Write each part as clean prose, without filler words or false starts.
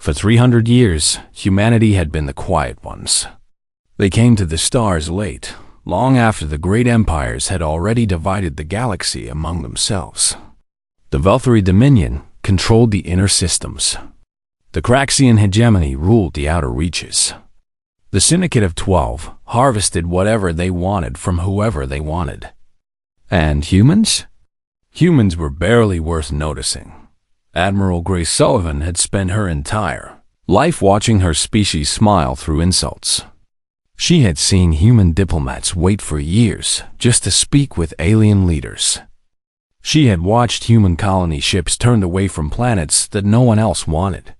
For 300 years, humanity had been the quiet ones. They came to the stars late, long after the great empires had already divided the galaxy among themselves. The Velthari Dominion controlled the inner systems. The Craxian hegemony ruled the outer reaches. The Syndicate of 12 harvested whatever they wanted from whoever they wanted. And humans? Humans were barely worth noticing. Admiral Grace Sullivan had spent her entire life watching her species smile through insults. She had seen human diplomats wait for years just to speak with alien leaders. She had watched human colony ships turned away from planets that no one else wanted.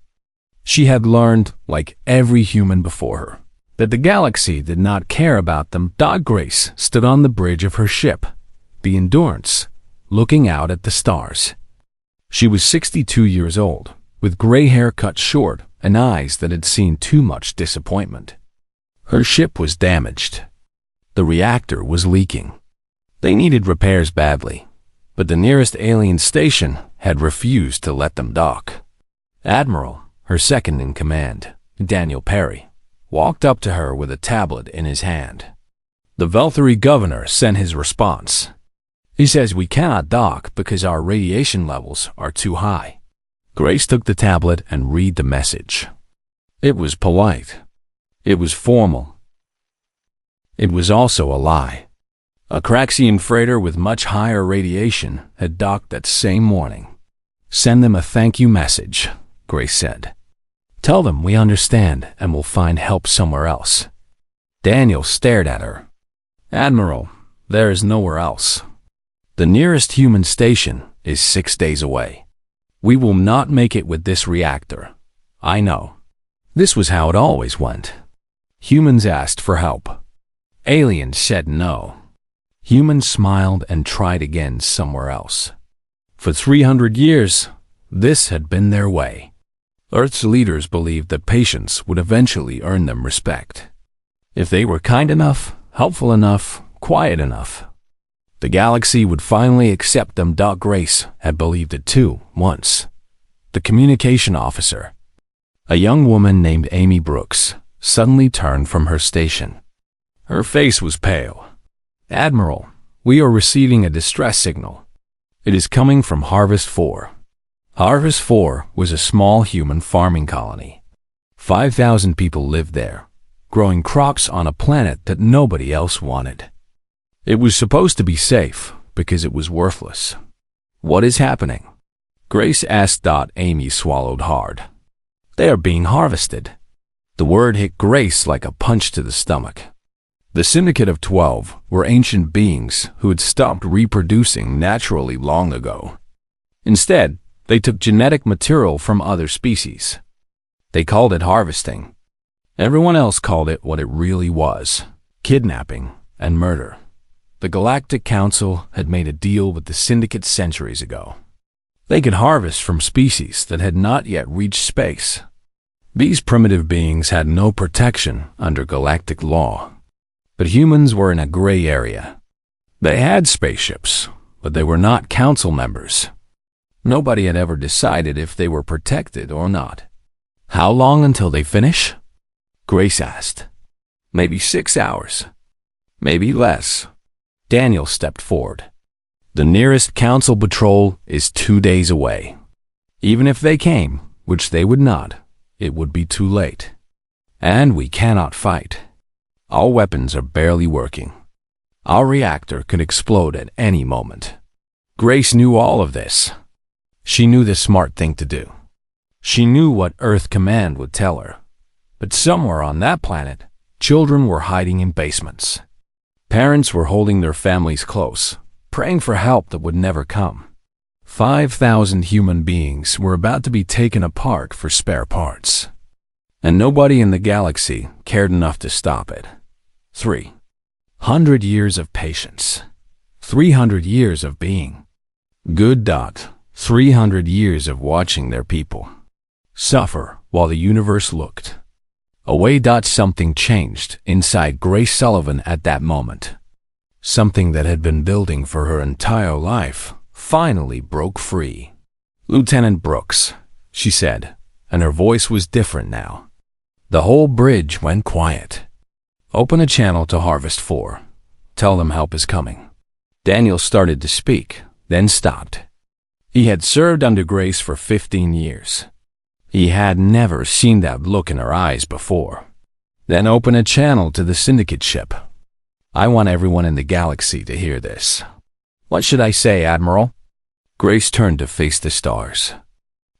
She had learned, like every human before her, that the galaxy did not care about them. Grace stood on the bridge of her ship, the Endurance, looking out at the stars. She was 62 years old, with gray hair cut short and eyes that had seen too much disappointment. Her ship was damaged. The reactor was leaking. They needed repairs badly, but the nearest alien station had refused to let them dock. Admiral, her second in command, Daniel Perry, walked up to her with a tablet in his hand. The Velthari governor sent his response. He says we cannot dock because our radiation levels are too high. Grace took the tablet and read the message. It was polite. It was formal. It was also a lie. A Craxian freighter with much higher radiation had docked that same morning. Send them a thank you message, Grace said. Tell them we understand and will find help somewhere else. Daniel stared at her. Admiral, there is nowhere else. The nearest human station is 6 days away. We will not make it with this reactor. I know. This was how it always went. Humans asked for help. Aliens said no. Humans smiled and tried again somewhere else. For 300 years, this had been their way. Earth's leaders believed that patience would eventually earn them respect. If they were kind enough, helpful enough, quiet enough, the galaxy would finally accept them. Grace had believed it too, once. The communication officer, a young woman named Amy Brooks, suddenly turned from her station. Her face was pale. Admiral, we are receiving a distress signal. It is coming from Harvest 4. Harvest 4 was a small human farming colony. 5,000 people lived there, growing crops on a planet that nobody else wanted. It was supposed to be safe because it was worthless. What is happening? Grace asked. Amy swallowed hard. They are being harvested. The word hit Grace like a punch to the stomach. The Syndicate of 12 were ancient beings who had stopped reproducing naturally long ago. Instead, they took genetic material from other species. They called it harvesting. Everyone else called it what it really was: kidnapping and murder. The Galactic Council had made a deal with the Syndicate centuries ago. They could harvest from species that had not yet reached space. These primitive beings had no protection under galactic law. But humans were in a gray area. They had spaceships, but they were not council members. Nobody had ever decided if they were protected or not. How long until they finish? Grace asked. Maybe 6 hours. Maybe less. Daniel stepped forward. The nearest council patrol is 2 days away. Even if they came, which they would not, it would be too late. And we cannot fight. Our weapons are barely working. Our reactor could explode at any moment. Grace knew all of this. She knew the smart thing to do. She knew what Earth Command would tell her. But somewhere on that planet, children were hiding in basements. Parents were holding their families close, praying for help that would never come. 5,000 human beings were about to be taken apart for spare parts. And nobody in the galaxy cared enough to stop it. 300 years of patience. 300 years of being good. 300 years of watching their people suffer while the universe looked away. Something changed inside Grace Sullivan at that moment. Something that had been building for her entire life finally broke free. Lieutenant Brooks, she said, and her voice was different now. The whole bridge went quiet. Open a channel to Harvest 4. Tell them help is coming. Daniel started to speak, then stopped. He had served under Grace for 15 years. He had never seen that look in her eyes before. Then open a channel to the Syndicate ship. I want everyone in the galaxy to hear this. What should I say, Admiral? Grace turned to face the stars.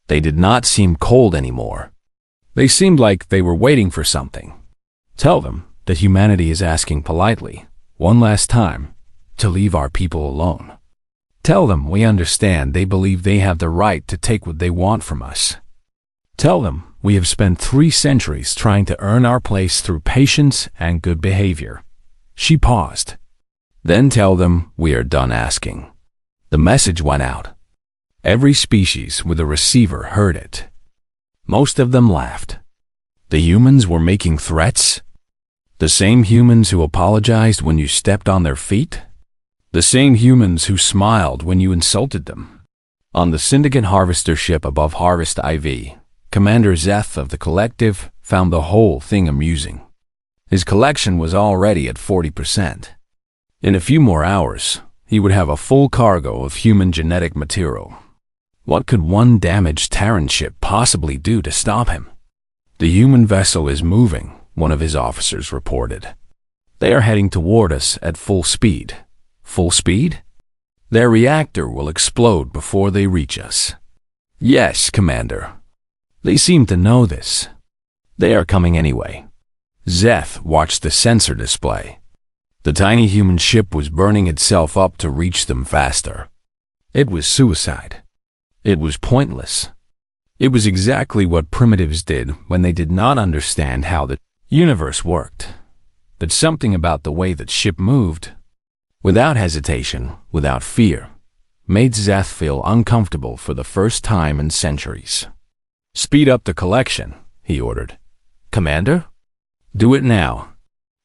They did not seem cold anymore. They seemed like they were waiting for something. Tell them that humanity is asking politely, one last time, to leave our people alone. Tell them we understand they believe they have the right to take what they want from us. Tell them we have spent 3 centuries trying to earn our place through patience and good behavior. She paused. Then tell them we are done asking. The message went out. Every species with a receiver heard it. Most of them laughed. The humans were making threats? The same humans who apologized when you stepped on their feet? The same humans who smiled when you insulted them? On the Syndicate Harvester ship above Harvest IV, Commander Zeth of the Collective found the whole thing amusing. His collection was already at 40%. In a few more hours, he would have a full cargo of human genetic material. What could one damaged Terran ship possibly do to stop him? The human vessel is moving, one of his officers reported. They are heading toward us at full speed. Full speed? Their reactor will explode before they reach us. Yes, Commander. They seem to know this. They are coming anyway. Zeth watched the sensor display. The tiny human ship was burning itself up to reach them faster. It was suicide. It was pointless. It was exactly what primitives did when they did not understand how the universe worked. But something about the way that ship moved, without hesitation, without fear, made Zeth feel uncomfortable for the first time in centuries. Speed up the collection, he ordered. Commander? Do it now.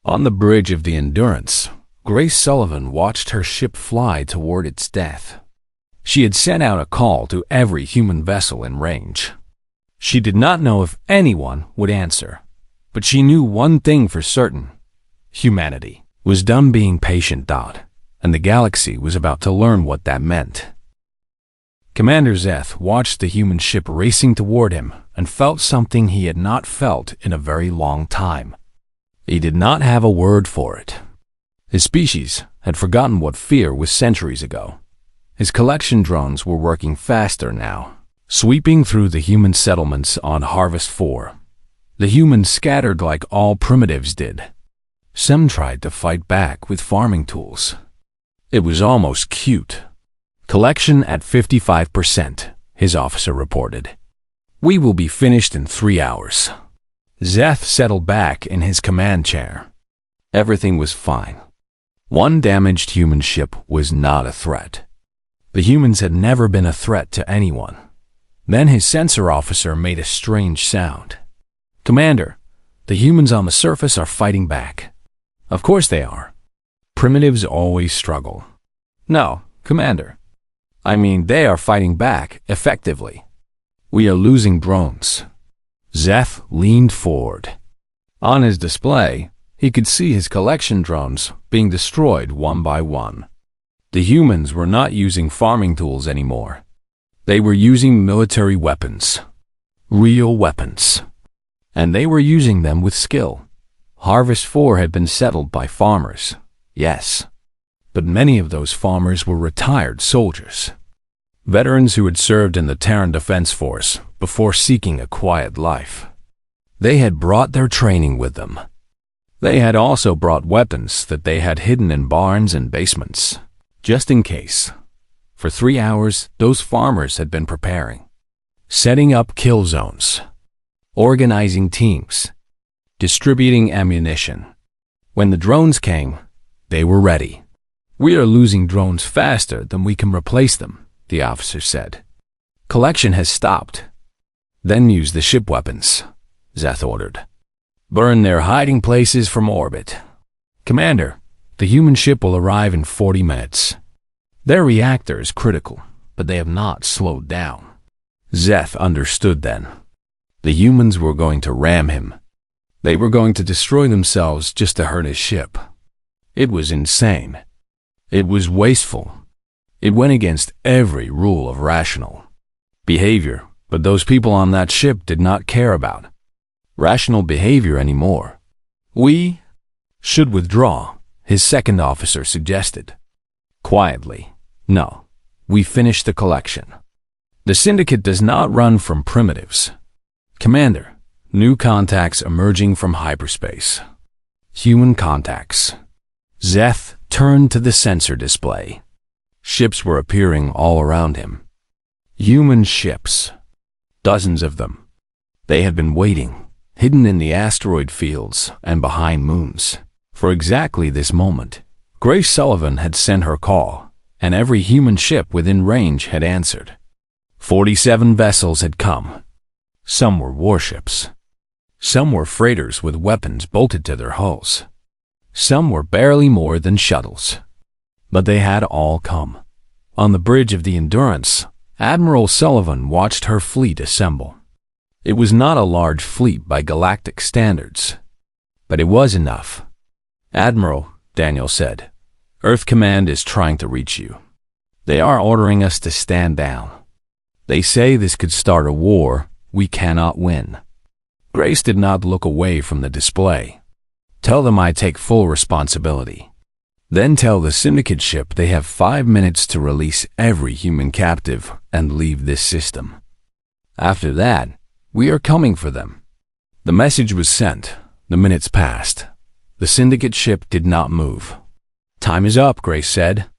On the bridge of the Endurance, Grace Sullivan watched her ship fly toward its death. She had sent out a call to every human vessel in range. She did not know if anyone would answer, but she knew one thing for certain. Humanity was done being patient, and the galaxy was about to learn what that meant. Commander Zeth watched the human ship racing toward him and felt something he had not felt in a very long time. He did not have a word for it. His species had forgotten what fear was centuries ago. His collection drones were working faster now, sweeping through the human settlements on Harvest 4. The humans scattered like all primitives did. Some tried to fight back with farming tools. It was almost cute. Collection at 55%, his officer reported. We will be finished in 3 hours. Zeth settled back in his command chair. Everything was fine. One damaged human ship was not a threat. The humans had never been a threat to anyone. Then his sensor officer made a strange sound. Commander, the humans on the surface are fighting back. Of course they are. Primitives always struggle. No, Commander. I mean, they are fighting back effectively. We are losing drones. Zeth leaned forward. On his display, he could see his collection drones being destroyed one by one. The humans were not using farming tools anymore. They were using military weapons. Real weapons. And they were using them with skill. Harvest 4 had been settled by farmers, yes. But many of those farmers were retired soldiers. Veterans who had served in the Terran Defense Force before seeking a quiet life. They had brought their training with them. They had also brought weapons that they had hidden in barns and basements, just in case. For 3 hours, those farmers had been preparing, setting up kill zones, organizing teams, distributing ammunition. When the drones came, they were ready. We are losing drones faster than we can replace them, the officer said. Collection has stopped. Then use the ship weapons, Zeth ordered. Burn their hiding places from orbit. Commander, the human ship will arrive in 40 minutes. Their reactor is critical, but they have not slowed down. Zeth understood then. The humans were going to ram him. They were going to destroy themselves just to hurt his ship. It was insane. It was wasteful. It went against every rule of rational behavior, but those people on that ship did not care about rational behavior anymore. We should withdraw, his second officer suggested. Quietly, no, we finished the collection. The Syndicate does not run from primitives. Commander, new contacts emerging from hyperspace. Human contacts. Zeth turned to the sensor display. Ships were appearing all around him. Human ships. Dozens of them. They had been waiting, hidden in the asteroid fields and behind moons. For exactly this moment, Grace Sullivan had sent her call, and every human ship within range had answered. 47 vessels had come. Some were warships. Some were freighters with weapons bolted to their hulls. Some were barely more than shuttles. But they had all come. On the bridge of the Endurance, Admiral Sullivan watched her fleet assemble. It was not a large fleet by galactic standards, but it was enough. Admiral, Daniel said, Earth Command is trying to reach you. They are ordering us to stand down. They say this could start a war we cannot win. Grace did not look away from the display. Tell them I take full responsibility. Then tell the Syndicate ship they have 5 minutes to release every human captive and leave this system. After that, we are coming for them. The message was sent. The minutes passed. The Syndicate ship did not move. Time is up, Grace said.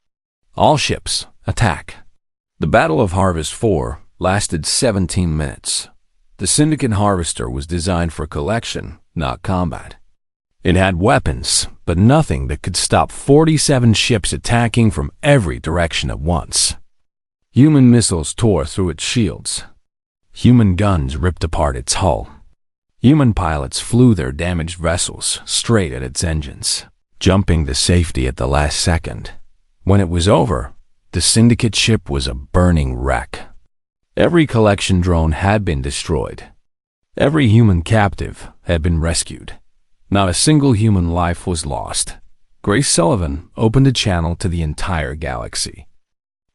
All ships, attack. The Battle of Harvest 4 lasted 17 minutes. The Syndicate Harvester was designed for collection, not combat. It had weapons, but nothing that could stop 47 ships attacking from every direction at once. Human missiles tore through its shields. Human guns ripped apart its hull. Human pilots flew their damaged vessels straight at its engines, jumping to safety at the last second. When it was over, the Syndicate ship was a burning wreck. Every collection drone had been destroyed. Every human captive had been rescued. Not a single human life was lost. Grace Sullivan opened a channel to the entire galaxy.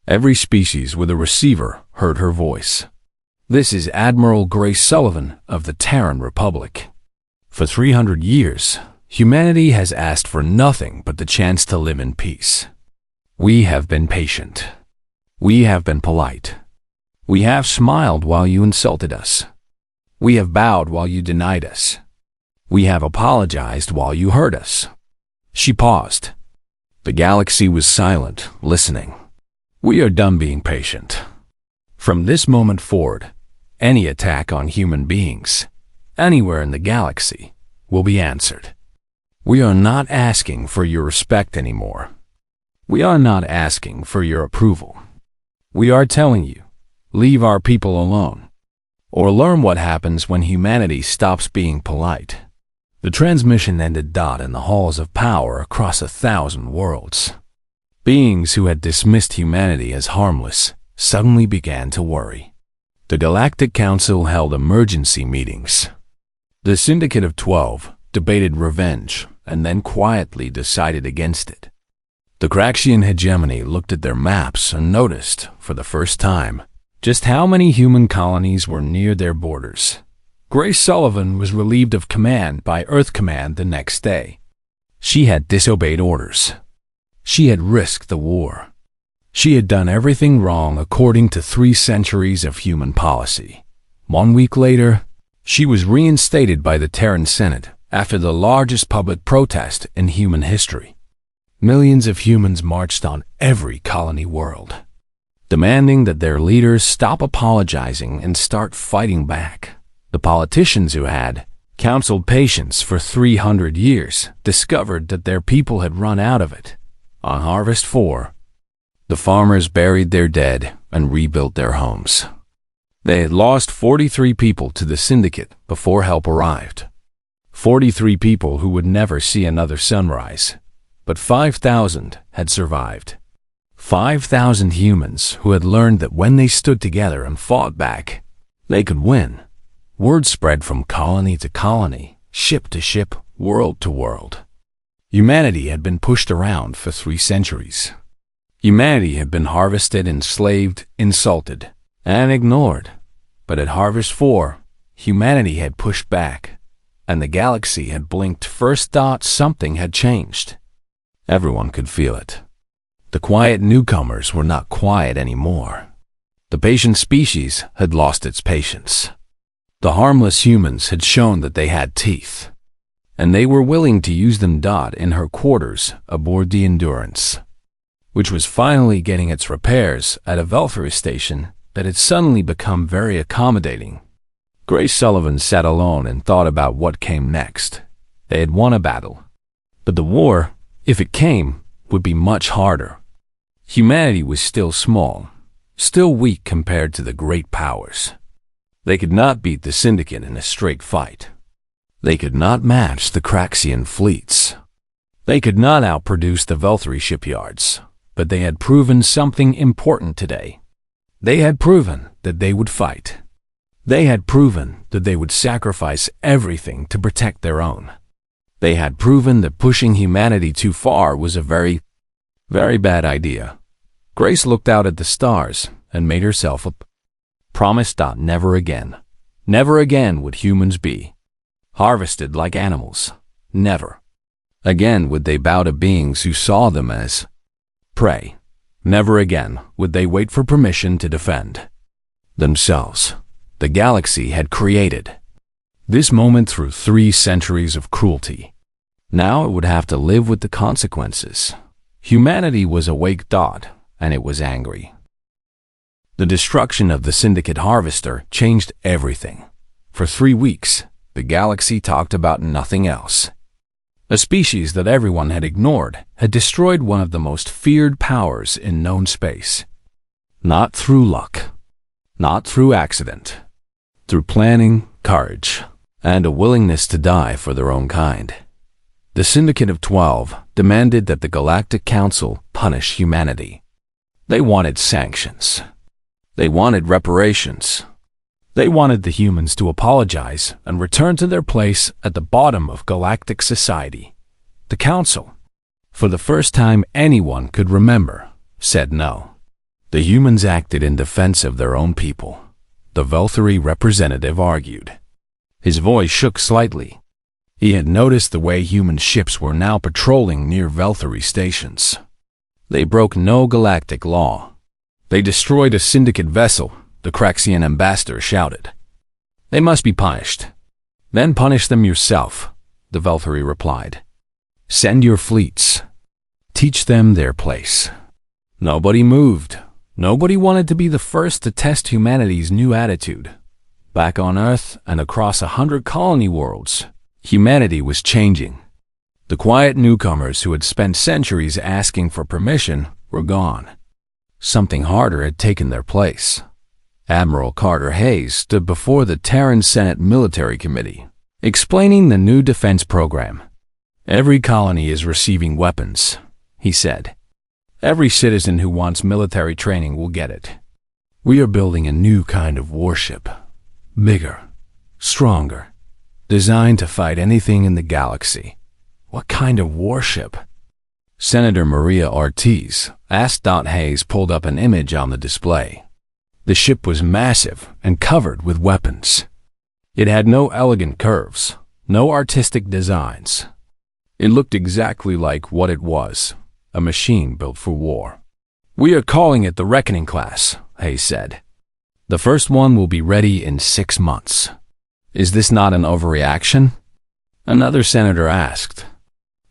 Every species with a receiver heard her voice. This is Admiral Grace Sullivan of the Terran Republic. For 300 years, humanity has asked for nothing but the chance to live in peace. We have been patient. We have been polite. We have smiled while you insulted us. We have bowed while you denied us. We have apologized while you hurt us. She paused. The galaxy was silent, listening. We are done being patient. From this moment forward, any attack on human beings, anywhere in the galaxy, will be answered. We are not asking for your respect anymore. We are not asking for your approval. We are telling you, leave our people alone, or learn what happens when humanity stops being polite. The transmission ended in the halls of power across 1,000 worlds. Beings who had dismissed humanity as harmless suddenly began to worry. The Galactic Council held emergency meetings. The Syndicate of 12 debated revenge and then quietly decided against it. The Craxian hegemony looked at their maps and noticed, for the first time, just how many human colonies were near their borders. Grace Sullivan was relieved of command by Earth Command the next day. She had disobeyed orders. She had risked the war. She had done everything wrong according to 3 centuries of human policy. 1 week later, she was reinstated by the Terran Senate after the largest public protest in human history. Millions of humans marched on every colony world, demanding that their leaders stop apologizing and start fighting back. The politicians who had counseled patience for 300 years discovered that their people had run out of it. On Harvest 4, the farmers buried their dead and rebuilt their homes. They had lost 43 people to the Syndicate before help arrived. 43 people who would never see another sunrise, but 5,000 had survived. 5,000 humans who had learned that when they stood together and fought back, they could win. Word spread from colony to colony, ship to ship, world to world. Humanity had been pushed around for 3 centuries. Humanity had been harvested, enslaved, insulted, and ignored. But at Harvest 4, humanity had pushed back, and the galaxy had blinked first thought something had changed. Everyone could feel it. The quiet newcomers were not quiet anymore. The patient species had lost its patience. The harmless humans had shown that they had teeth, and they were willing to use them. In her quarters aboard the Endurance, which was finally getting its repairs at a welfare station that had suddenly become very accommodating. Grace Sullivan sat alone and thought about what came next. They had won a battle, but the war, if it came, would be much harder. Humanity was still small, still weak compared to the great powers. They could not beat the Syndicate in a straight fight. They could not match the Craxian fleets. They could not outproduce the Velthary shipyards, but they had proven something important today. They had proven that they would fight. They had proven that they would sacrifice everything to protect their own. They had proven that pushing humanity too far was a very, very bad idea. Grace looked out at the stars and made herself a promise. Never again. Never again would humans be harvested like animals. Never again would they bow to beings who saw them as prey. Never again would they wait for permission to defend themselves. The galaxy had created this moment through 3 centuries of cruelty. Now it would have to live with the consequences. Humanity was awake, and it was angry. The destruction of the Syndicate Harvester changed everything. For 3 weeks, the galaxy talked about nothing else. A species that everyone had ignored had destroyed one of the most feared powers in known space. Not through luck, not through accident, through planning, courage, and a willingness to die for their own kind. The Syndicate of 12 demanded that the Galactic Council punish humanity. They wanted sanctions. They wanted reparations. They wanted the humans to apologize and return to their place at the bottom of galactic society. The Council, for the first time anyone could remember, said no. The humans acted in defense of their own people, the Velthary representative argued. His voice shook slightly. He had noticed the way human ships were now patrolling near Velthary stations. They broke no galactic law. They destroyed a Syndicate vessel, the Craxian ambassador shouted. They must be punished. Then punish them yourself, the Velthary replied. Send your fleets. Teach them their place. Nobody moved. Nobody wanted to be the first to test humanity's new attitude. Back on Earth and across 100 colony worlds, humanity was changing. The quiet newcomers who had spent centuries asking for permission were gone. Something harder had taken their place. Admiral Carter Hayes stood before the Terran Senate Military Committee, explaining the new defense program. Every colony is receiving weapons, he said. Every citizen who wants military training will get it. We are building a new kind of warship. Bigger, stronger, designed to fight anything in the galaxy. What kind of warship? Senator Maria Ortiz asked. Hayes pulled up an image on the display. The ship was massive and covered with weapons. It had no elegant curves, no artistic designs. It looked exactly like what it was, a machine built for war. We are calling it the Reckoning Class, Hayes said. The first one will be ready in 6 months. Is this not an overreaction? Another senator asked.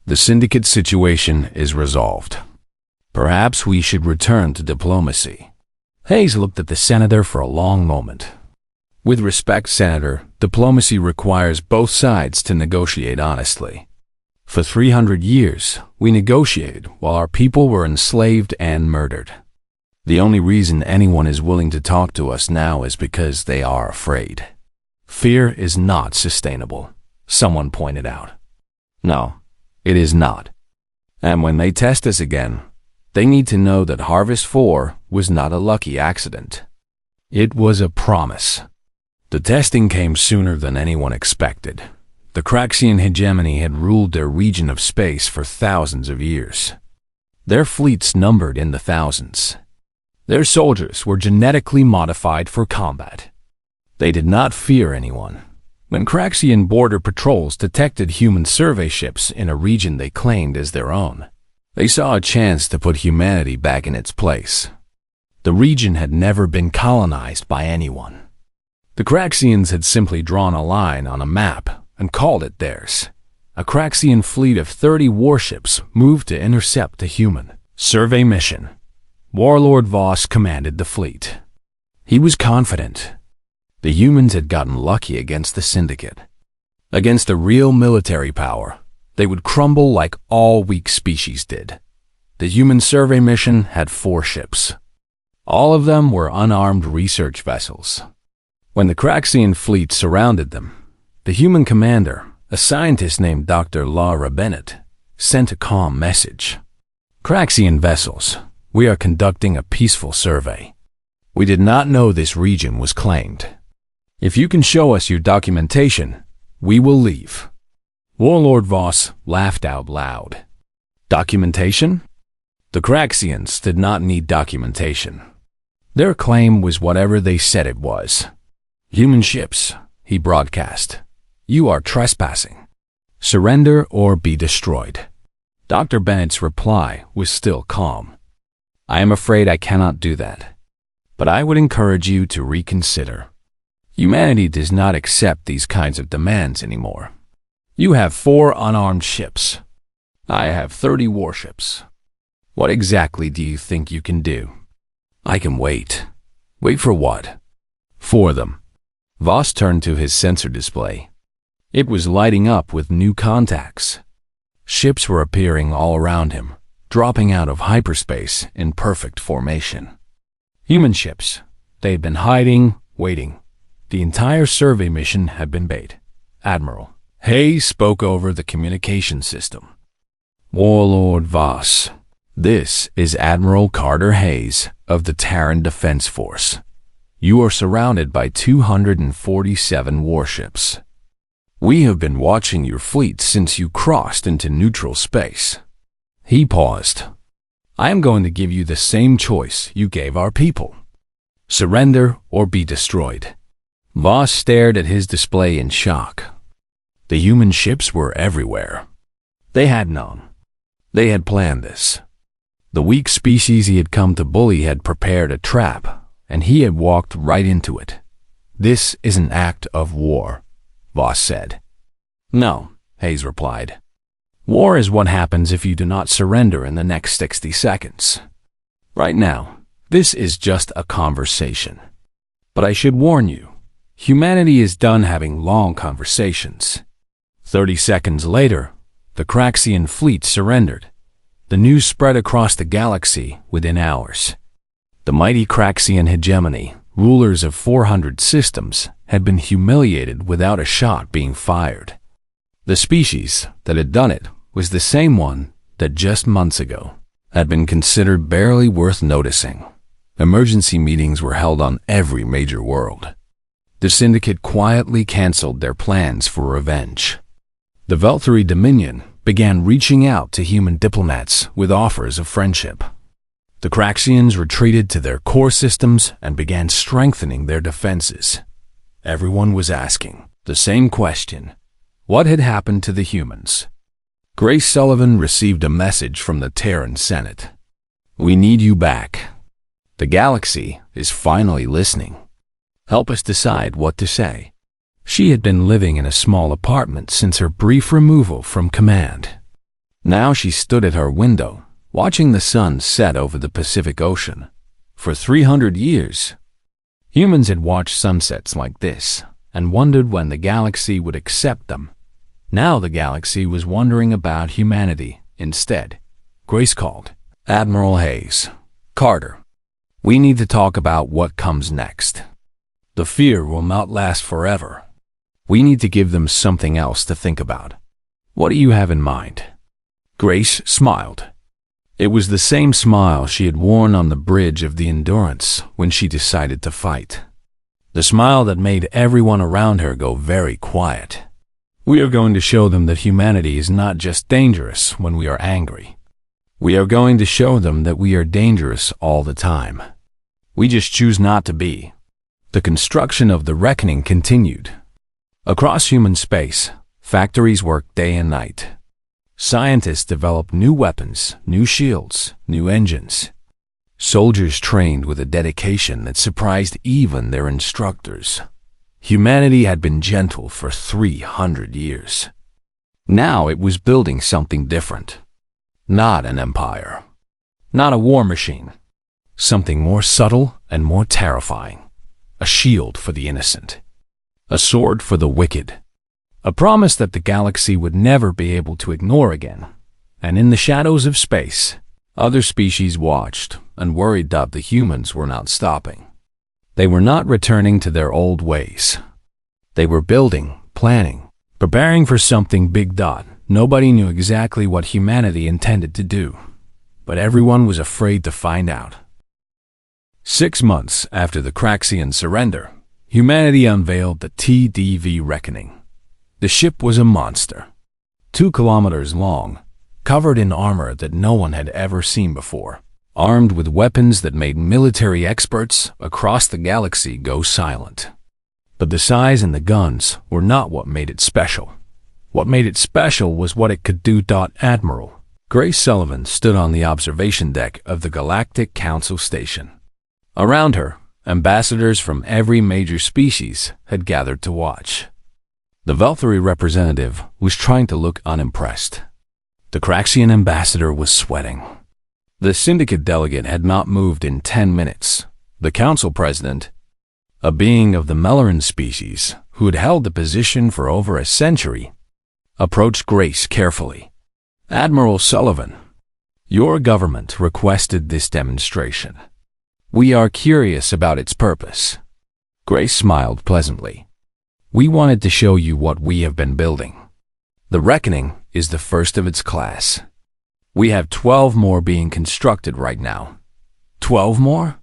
The Syndicate situation is resolved. Perhaps we should return to diplomacy. Hayes looked at the senator for a long moment. With respect, Senator, diplomacy requires both sides to negotiate honestly. For 300 years, we negotiated while our people were enslaved and murdered. The only reason anyone is willing to talk to us now is because they are afraid. Fear is not sustainable, someone pointed out. No, it is not. And when they test us again, they need to know that Harvest 4 was not a lucky accident. It was a promise. The testing came sooner than anyone expected. The Craxian hegemony had ruled their region of space for thousands of years. Their fleets numbered in the thousands. Their soldiers were genetically modified for combat. They did not fear anyone. When Craxian border patrols detected human survey ships in a region they claimed as their own, they saw a chance to put humanity back in its place. The region had never been colonized by anyone. The Craxians had simply drawn a line on a map and called it theirs. A Craxian fleet of 30 warships moved to intercept the human survey mission. Warlord Voss commanded the fleet. He was confident. The humans had gotten lucky against the Syndicate. Against a real military power, they would crumble like all weak species did. The human survey mission had 4 ships. All of them were unarmed research vessels. When the Craxian fleet surrounded them, the human commander, a scientist named Dr. Laura Bennett, sent a calm message. Craxian vessels, we are conducting a peaceful survey. We did not know this region was claimed. If you can show us your documentation, we will leave. Warlord Voss laughed out loud. Documentation? The Craxians did not need documentation. Their claim was whatever they said it was. Human ships, he broadcast. You are trespassing. Surrender or be destroyed. Dr. Bennett's reply was still calm. I am afraid I cannot do that. But I would encourage you to reconsider. Humanity does not accept these kinds of demands anymore. You have 4 unarmed ships. I have 30 warships. What exactly do you think you can do? I can wait. Wait for what? For them. Voss turned to his sensor display. It was lighting up with new contacts. Ships were appearing all around him, dropping out of hyperspace in perfect formation. Human ships. They had been hiding, waiting. The entire survey mission had been bait. Admiral Hayes spoke over the communication system. Warlord Voss, this is Admiral Carter Hayes of the Terran Defense Force. You are surrounded by 247 warships. We have been watching your fleet since you crossed into neutral space. He paused. I am going to give you the same choice you gave our people. Surrender or be destroyed. Voss stared at his display in shock. The human ships were everywhere. They had known. They had planned this. The weak species he had come to bully had prepared a trap, and he had walked right into it. This is an act of war, Voss said. No, Hayes replied. War is what happens if you do not surrender in the next 60 seconds. Right now, this is just a conversation. But I should warn you, humanity is done having long conversations. 30 seconds later, the Craxian fleet surrendered. The news spread across the galaxy within hours. The mighty Craxian hegemony, rulers of 400 systems, had been humiliated without a shot being fired. The species that had done it was the same one that just months ago had been considered barely worth noticing. Emergency meetings were held on every major world. The Syndicate quietly canceled their plans for revenge. The Velthari Dominion began reaching out to human diplomats with offers of friendship. The Craxians retreated to their core systems and began strengthening their defenses. Everyone was asking the same question. What had happened to the humans? Grace Sullivan received a message from the Terran Senate. We need you back. The galaxy is finally listening. Help us decide what to say. She had been living in a small apartment since her brief removal from command. Now she stood at her window, watching the sun set over the Pacific Ocean. For 300 years, humans had watched sunsets like this and wondered when the galaxy would accept them. Now the galaxy was wondering about humanity instead. Grace called. Admiral Hayes. Carter. We need to talk about what comes next. The fear will not last forever. We need to give them something else to think about. What do you have in mind? Grace smiled. It was the same smile she had worn on the bridge of the Endurance when she decided to fight. the smile that made everyone around her go very quiet. We are going to show them that humanity is not just dangerous when we are angry. We are going to show them that we are dangerous all the time. We just choose not to be. The construction of the reckoning continued. Across human space, factories worked day and night. Scientists developed new weapons, new shields, new engines. Soldiers trained with a dedication that surprised even their instructors. Humanity had been gentle for 300 years. Now it was building something different. Not an empire. Not a war machine. Something more subtle and more terrifying. A shield for the innocent. A sword for the wicked. A promise that the galaxy would never be able to ignore again. And in the shadows of space, other species watched and worried that the humans were not stopping. They were not returning to their old ways. They were building, planning, preparing for something big. Nobody knew exactly what humanity intended to do, but everyone was afraid to find out. 6 months after the Craxian surrender, humanity unveiled the TDV Reckoning. The ship was a monster, 2 kilometers long, covered in armor that no one had ever seen before, armed with weapons that made military experts across the galaxy go silent. But the size and the guns were not what made it special. What made it special was what it could do. Admiral Grace Sullivan stood on the observation deck of the Galactic Council Station. Around her, ambassadors from every major species had gathered to watch. The Valkyrie representative was trying to look unimpressed. The Craxian ambassador was sweating. The syndicate delegate had not moved in 10 minutes. The council president, a being of the Melleran species who had held the position for over a century, approached Grace carefully. "Admiral Sullivan, your government requested this demonstration. We are curious about its purpose." Grace smiled pleasantly. "We wanted to show you what we have been building. The Reckoning is the first of its class. We have 12 more being constructed right now." 12 more?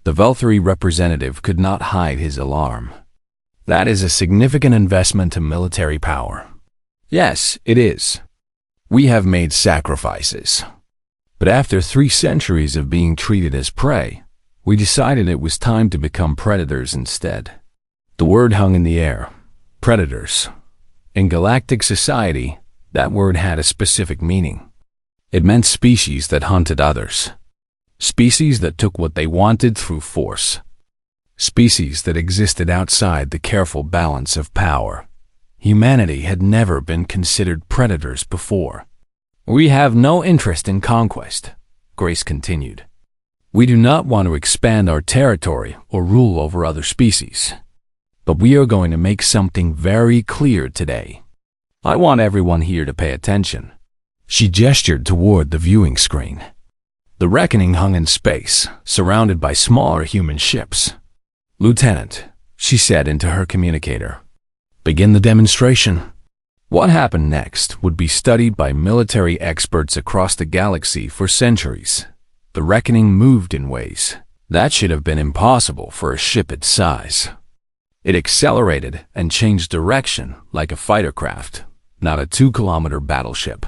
The Valkyrie representative could not hide his alarm. "That is a significant investment to military power." "Yes, it is. We have made sacrifices. But after 3 centuries of being treated as prey, we decided it was time to become predators instead." The word hung in the air. Predators. In galactic society, that word had a specific meaning. It meant species that hunted others. Species that took what they wanted through force. Species that existed outside the careful balance of power. Humanity had never been considered predators before. "We have no interest in conquest," Grace continued. "We do not want to expand our territory or rule over other species. But we are going to make something very clear today. I want everyone here to pay attention." She gestured toward the viewing screen. The Reckoning hung in space, surrounded by smaller human ships. "Lieutenant," she said into her communicator, "begin the demonstration." What happened next would be studied by military experts across the galaxy for centuries. The Reckoning moved in ways that should have been impossible for a ship its size. It accelerated and changed direction like a fighter craft, not a 2-kilometer battleship.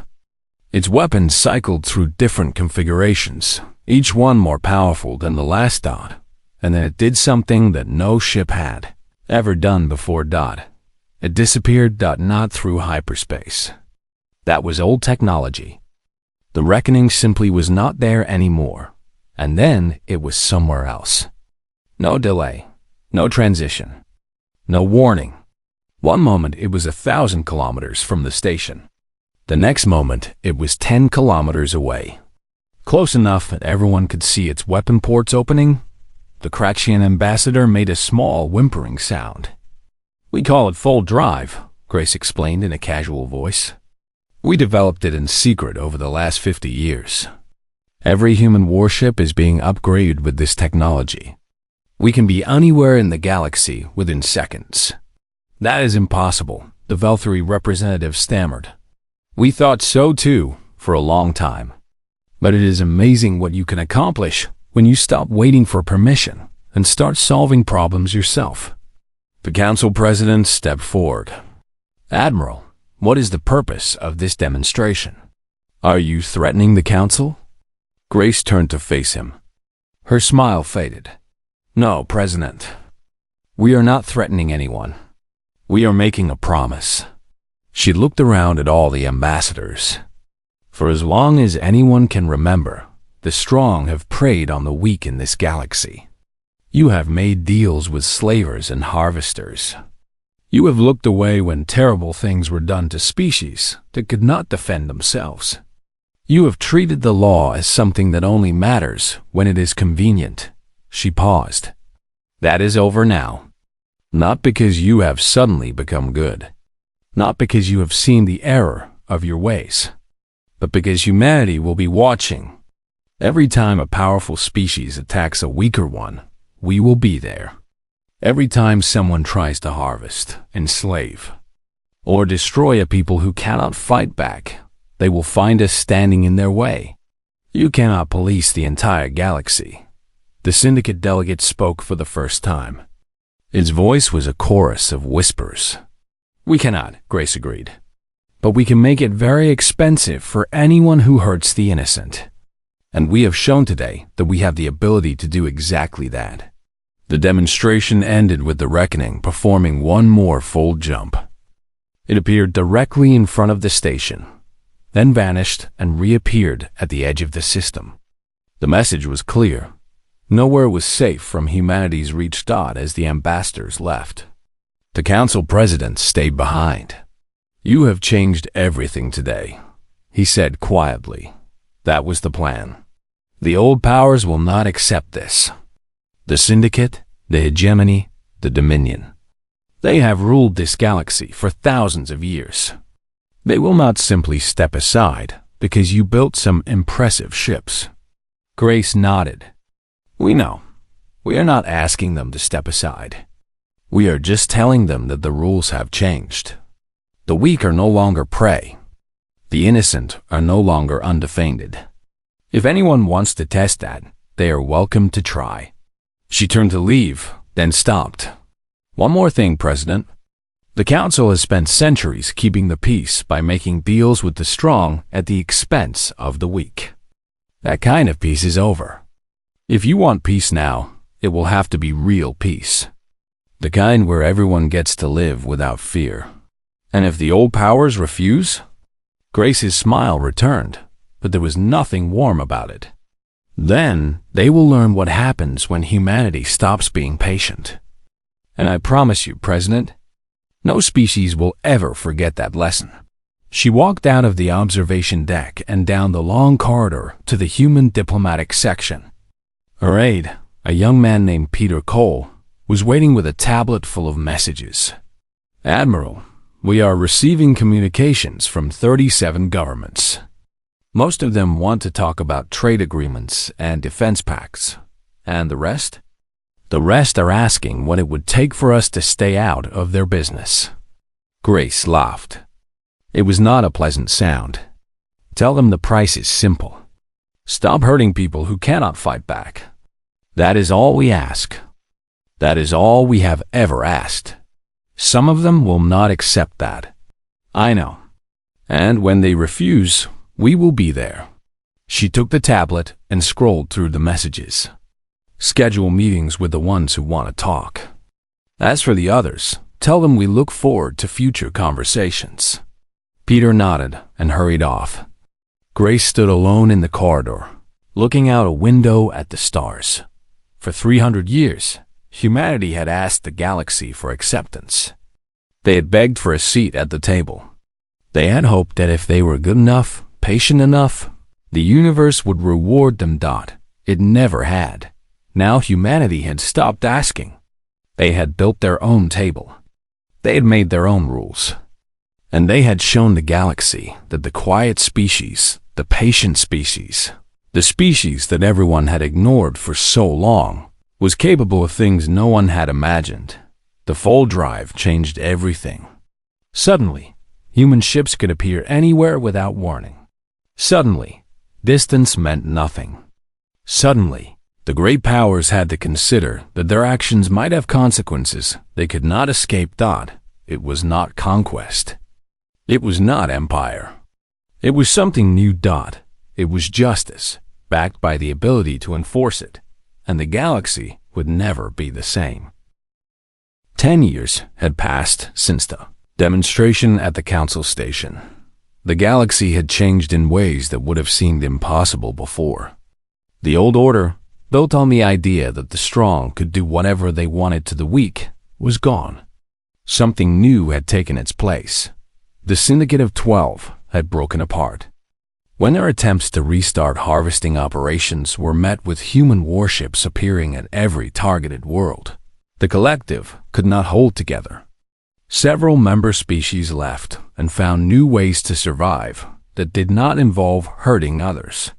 Its weapons cycled through different configurations, each one more powerful than the last. And then it did something that no ship had ever done before. It disappeared. Not through hyperspace. That was old technology. The Reckoning simply was not there anymore, and then it was somewhere else. No delay, no transition. No warning. One moment it was 1,000 kilometers from the station. The next moment it was 10 kilometers away. Close enough that everyone could see its weapon ports opening. The Craxian ambassador made a small whimpering sound. "We call it full drive," Grace explained in a casual voice. "We developed it in secret over the last 50 years. Every human warship is being upgraded with this technology. We can be anywhere in the galaxy within seconds." "That is impossible," the Valkyrie representative stammered. "We thought so too, for a long time. But it is amazing what you can accomplish when you stop waiting for permission and start solving problems yourself. The council president stepped forward. Admiral, what is the purpose of this demonstration? Are you threatening the council? Grace turned to face him. Her smile faded. No, President. We are not threatening anyone. We are making a promise. She looked around at all the ambassadors. For as long as anyone can remember, the strong have preyed on the weak in this galaxy. You have made deals with slavers and harvesters. You have looked away when terrible things were done to species that could not defend themselves. You have treated the law as something that only matters when it is convenient. She paused. That is over now. Not because you have suddenly become good. Not because you have seen the error of your ways. But because humanity will be watching. Every time a powerful species attacks a weaker one, we will be there. Every time someone tries to harvest, enslave, or destroy a people who cannot fight back, they will find us standing in their way. You cannot police the entire galaxy. The syndicate delegate spoke for the first time. Its voice was a chorus of whispers. We cannot, Grace agreed. But we can make it very expensive for anyone who hurts the innocent. And we have shown today that we have the ability to do exactly that. The demonstration ended with the Reckoning performing one more full jump. It appeared directly in front of the station, then vanished and reappeared at the edge of the system. The message was clear. Nowhere was safe from humanity's reach. As the ambassadors left, the council president stayed behind. You have changed everything today, he said quietly. That was the plan. The old powers will not accept this. The syndicate, the hegemony, the dominion. They have ruled this galaxy for thousands of years. They will not simply step aside because you built some impressive ships. Grace nodded. We know. We are not asking them to step aside. We are just telling them that the rules have changed. The weak are no longer prey. The innocent are no longer undefended. If anyone wants to test that, they are welcome to try. She turned to leave, then stopped. One more thing, President. The Council has spent centuries keeping the peace by making deals with the strong at the expense of the weak. That kind of peace is over. If you want peace now, it will have to be real peace. The kind where everyone gets to live without fear. And if the old powers refuse? Grace's smile returned, but there was nothing warm about it. Then they will learn what happens when humanity stops being patient. And I promise you, President, no species will ever forget that lesson. She walked out of the observation deck and down the long corridor to the human diplomatic section. Her aide, a young man named Peter Cole, was waiting with a tablet full of messages. Admiral, we are receiving communications from 37 governments. Most of them want to talk about trade agreements and defense pacts. And the rest? The rest are asking what it would take for us to stay out of their business. Grace laughed. It was not a pleasant sound. Tell them the price is simple. Stop hurting people who cannot fight back. That is all we ask. That is all we have ever asked. Some of them will not accept that. I know. And when they refuse, we will be there. She took the tablet and scrolled through the messages. Schedule meetings with the ones who want to talk. As for the others, tell them we look forward to future conversations. Peter nodded and hurried off. Grace stood alone in the corridor, looking out a window at the stars. For 300 years, humanity had asked the galaxy for acceptance. They had begged for a seat at the table. They had hoped that if they were good enough, patient enough, the universe would reward them. It never had. Now humanity had stopped asking. They had built their own table. They had made their own rules. And they had shown the galaxy that the quiet species, the patient species, the species that everyone had ignored for so long, was capable of things no one had imagined. The full drive changed everything. Suddenly, human ships could appear anywhere without warning. Suddenly, distance meant nothing. Suddenly, The great powers had to consider that their actions might have consequences they could not escape. It was not conquest. It was not empire. It was something new. It was justice, backed by the ability to enforce it, and the galaxy would never be the same. 10 years had passed since the demonstration at the council station. The galaxy had changed in ways that would have seemed impossible before. The old order, built on the idea that the strong could do whatever they wanted to the weak, was gone. Something new had taken its place. The Syndicate of 12 had broken apart. When their attempts to restart harvesting operations were met with human warships appearing at every targeted world, the collective could not hold together. Several member species left and found new ways to survive that did not involve hurting others.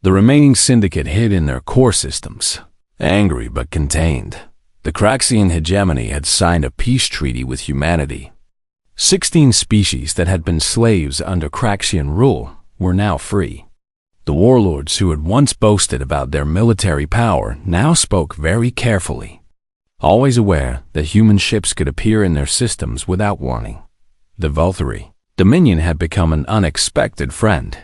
The remaining syndicate hid in their core systems, angry but contained. The Craxian hegemony had signed a peace treaty with humanity. 16 species that had been slaves under Craxian rule were now free. The warlords who had once boasted about their military power now spoke very carefully, always aware that human ships could appear in their systems without warning. The Valkyrie Dominion had become an unexpected friend.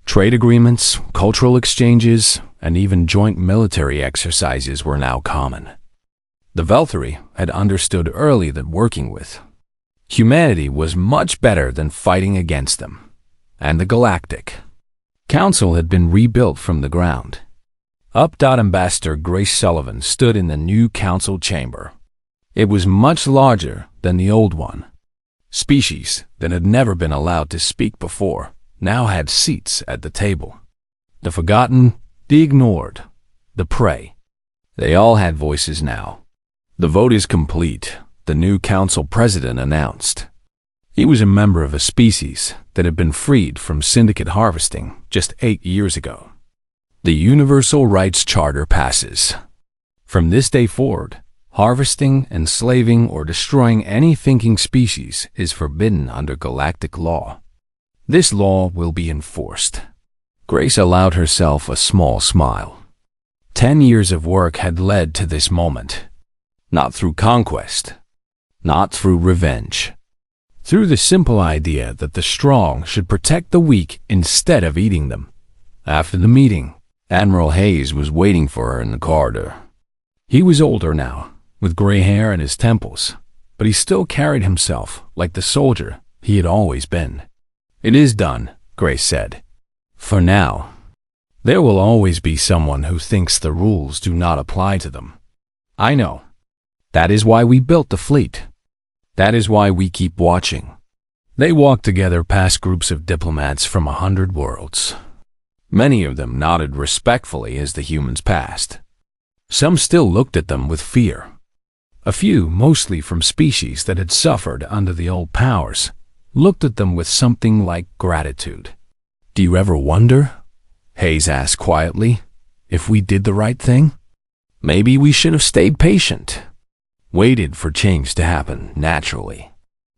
Trade agreements, cultural exchanges, and even joint military exercises were now common. The Valkyrie had understood early that working with humanity was much better than fighting against them. And the Galactic Council had been rebuilt from the ground. Ambassador Grace Sullivan stood in the new council chamber. It was much larger than the old one. Species that had never been allowed to speak before now had seats at the table. The forgotten, the ignored, the prey. They all had voices now. The vote is complete, the new council president announced. He was a member of a species that had been freed from syndicate harvesting just 8 years ago. The Universal Rights Charter passes. From this day forward, harvesting, enslaving, or destroying any thinking species is forbidden under galactic law. This law will be enforced. Grace allowed herself a small smile. 10 years of work had led to this moment. Not through conquest, not through revenge. Through the simple idea that the strong should protect the weak instead of eating them. After the meeting, Admiral Hayes was waiting for her in the corridor. He was older now, with gray hair in his temples, but he still carried himself like the soldier he had always been. "It is done," Grace said. "For now. There will always be someone who thinks the rules do not apply to them. I know. That is why we built the fleet. That is why we keep watching." They walked together past groups of diplomats from 100 worlds. Many of them nodded respectfully as the humans passed. Some still looked at them with fear. A few, mostly from species that had suffered under the old powers, looked at them with something like gratitude. "Do you ever wonder," Hayes asked quietly, "if we did the right thing? Maybe we should have stayed patient. Waited for change to happen naturally."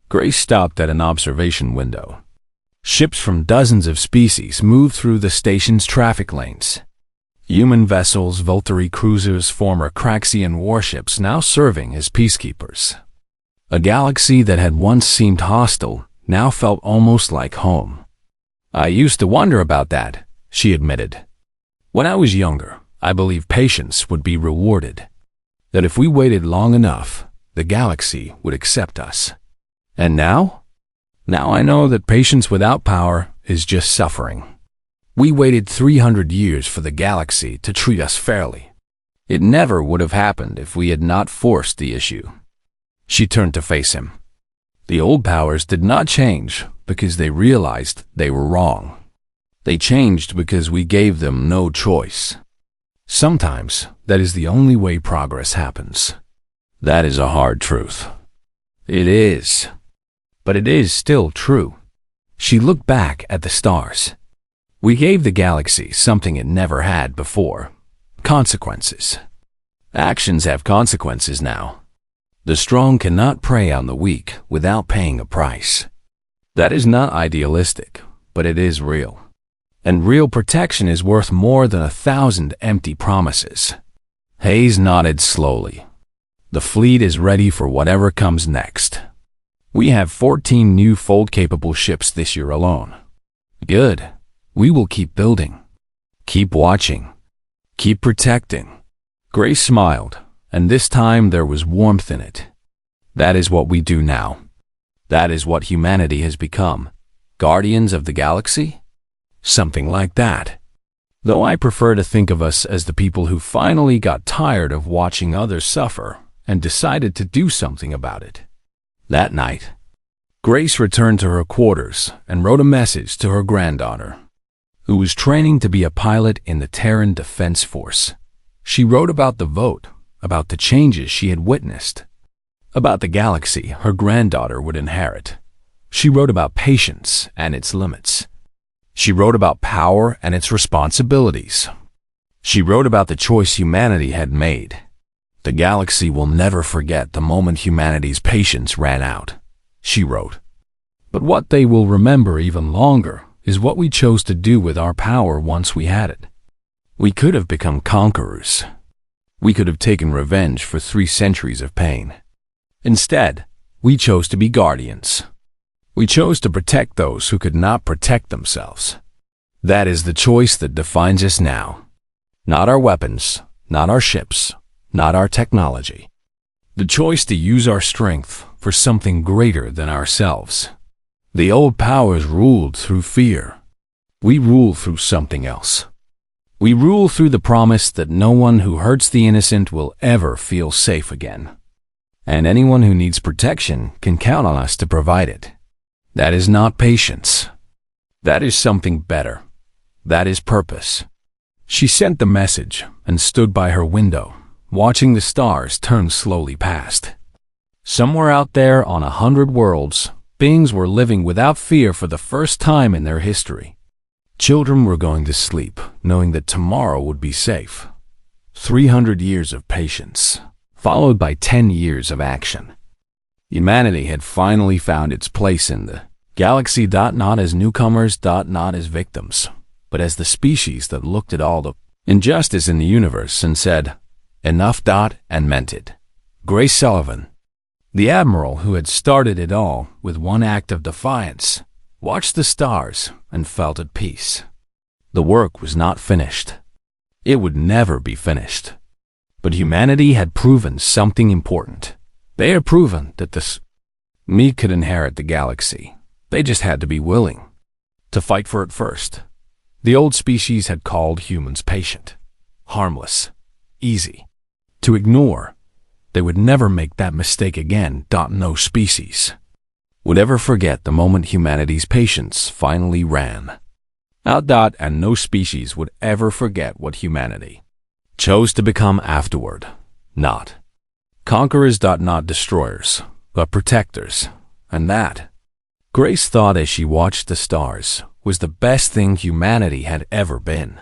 Grace stopped at an observation window. Ships from dozens of species moved through the station's traffic lanes. Human vessels, Volturi cruisers, former Craxian warships now serving as peacekeepers. A galaxy that had once seemed hostile now felt almost like home. "I used to wonder about that," she admitted. "When I was younger, I believed patience would be rewarded. That if we waited long enough, the galaxy would accept us. And now? Now I know that patience without power is just suffering. We waited 300 years for the galaxy to treat us fairly. It never would have happened if we had not forced the issue." She turned to face him. The old powers did not change because they realized they were wrong. They changed because we gave them no choice. Sometimes that is the only way progress happens. That is a hard truth. It is. But it is still true. She looked back at the stars. We gave the galaxy something it never had before. Consequences. Actions have consequences now. The strong cannot prey on the weak without paying a price. That is not idealistic, but it is real. And real protection is worth more than 1,000 empty promises. Hayes nodded slowly. The fleet is ready for whatever comes next. We have 14 new fold-capable ships this year alone. Good. We will keep building. Keep watching. Keep protecting. Grace smiled, and this time there was warmth in it. That is what we do now. That is what humanity has become. Guardians of the galaxy? Something like that. Though I prefer to think of us as the people who finally got tired of watching others suffer and decided to do something about it. That night, Grace returned to her quarters and wrote a message to her granddaughter, who was training to be a pilot in the Terran Defense Force. She wrote about the vote, about the changes she had witnessed, about the galaxy her granddaughter would inherit. She wrote about patience and its limits. She wrote about power and its responsibilities. She wrote about the choice humanity had made. The galaxy will never forget the moment humanity's patience ran out, she wrote. But what they will remember even longer is what we chose to do with our power once we had it. We could have become conquerors. We could have taken revenge for 3 centuries of pain. Instead, we chose to be guardians. We chose to protect those who could not protect themselves. That is the choice that defines us now. Not our weapons, not our ships, not our technology. The choice to use our strength for something greater than ourselves. The old powers ruled through fear. We rule through something else. We rule through the promise that no one who hurts the innocent will ever feel safe again. And anyone who needs protection can count on us to provide it. That is not patience. That is something better. That is purpose. She sent the message and stood by her window, watching the stars turn slowly past. Somewhere out there on 100 worlds, beings were living without fear for the first time in their history. Children were going to sleep, knowing that tomorrow would be safe. 300 years of patience, followed by 10 years of action. Humanity had finally found its place in the galaxy, not as newcomers, not as victims, but as the species that looked at all the injustice in the universe and said, enough, and meant it. Grace Sullivan, the admiral who had started it all with one act of defiance, watched the stars and felt at peace. The work was not finished. It would never be finished. But humanity had proven something important. They had proven that me could inherit the galaxy. They just had to be willing to fight for it first. The old species had called humans patient, harmless, easy to ignore. They would never make that mistake again. No species would ever forget the moment humanity's patience finally ran out. And no species would ever forget what humanity chose to become afterward. Not conquerors, not destroyers, but protectors. And that, Grace thought as she watched the stars, was the best thing humanity had ever been.